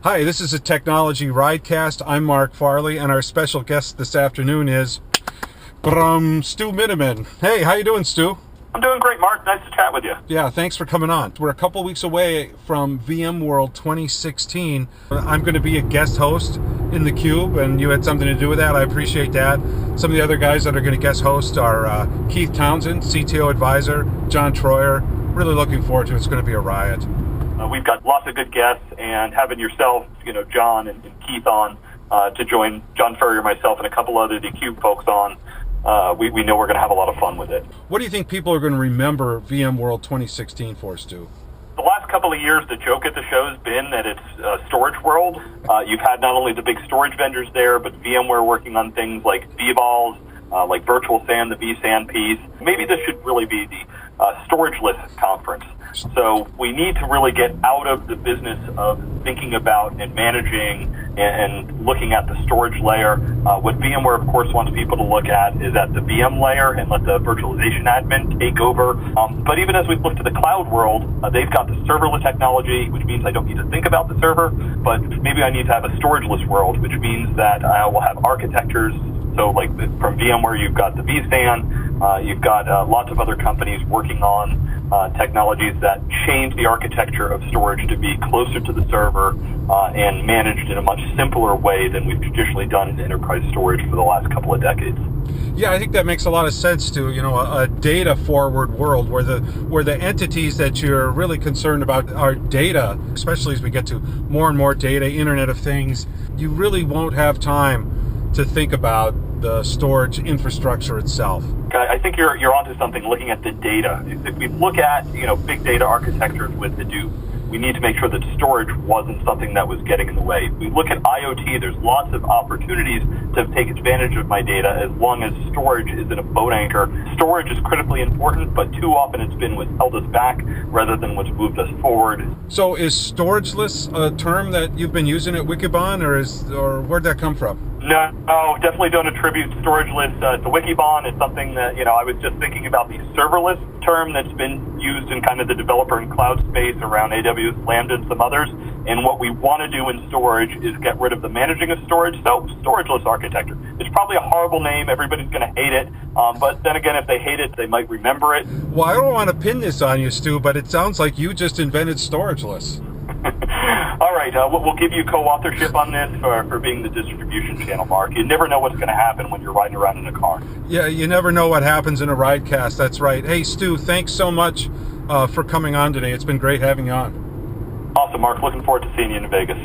Hi, this is a Technology Ridecast. I'm Marc Farley, and our special guest this afternoon is Stu Miniman. Hey, how you doing, Stu? I'm doing great, Mark. Nice to chat with you. Yeah, thanks for coming on. We're a couple weeks away from VMworld 2016. I'm going to be a guest host in the Cube, and you had something to do with that. I appreciate that. Some of the other guys that are going to guest host are Keith Townsend, CTO advisor, John Troyer. Really looking forward to it. It's going to be a riot. We've got lots of good guests, and having yourself, John and Keith on to join John Furrier, myself, and a couple other Cube folks on, we know we're going to have a lot of fun with it. What do you think people are going to remember VMworld 2016 for, Stu? The last couple of years, the joke at the show has been that it's storage world. You've had not only the big storage vendors there, but VMware working on things like vVols, like Virtual SAN, the vSAN piece. Maybe this should really be the storageless conference. So we need to really get out of the business of thinking about and managing and looking at the storage layer. What VMware, of course, wants people to look at is at the VM layer and let the virtualization admin take over. But even as we look to the cloud world, they've got the serverless technology, which means I don't need to think about the server, but maybe I need to have a storageless world, which means that I will have architectures. So like from VMware, you've got the vSAN, you've got lots of other companies working on technologies that change the architecture of storage to be closer to the server and managed in a much simpler way than we've traditionally done in enterprise storage for the last couple of decades. Yeah, I think that makes a lot of sense to, a data forward world where the entities that you're really concerned about are data, especially as we get to more and more data, Internet of Things. You really won't have time to think about the storage infrastructure itself. I think you're onto something looking at the data. If we look at, big data architectures with Hadoop, we need to make sure that storage wasn't something that was getting in the way. If we look at IoT, there's lots of opportunities to take advantage of my data as long as storage is in a boat anchor. Storage is critically important, but too often it's been what's held us back rather than what's moved us forward. So is storageless a term that you've been using at Wikibon, or where'd that come from? No, definitely don't attribute storageless to Wikibon. It's something that, I was just thinking about the serverless term that's been used in kind of the developer and cloud space around AWS, Lambda, and some others. And what we want to do in storage is get rid of the managing of storage. So storageless architecture. It's probably a horrible name. Everybody's going to hate it. But then again, if they hate it, they might remember it. Well, I don't want to pin this on you, Stu, but it sounds like you just invented storageless. All right, we'll give you co-authorship on this for being the distribution channel, Mark. You never know what's going to happen when you're riding around in a car. Yeah, you never know what happens in a ridecast. That's right. Hey, Stu, thanks so much for coming on today. It's been great having you on. Awesome, Mark. Looking forward to seeing you in Vegas.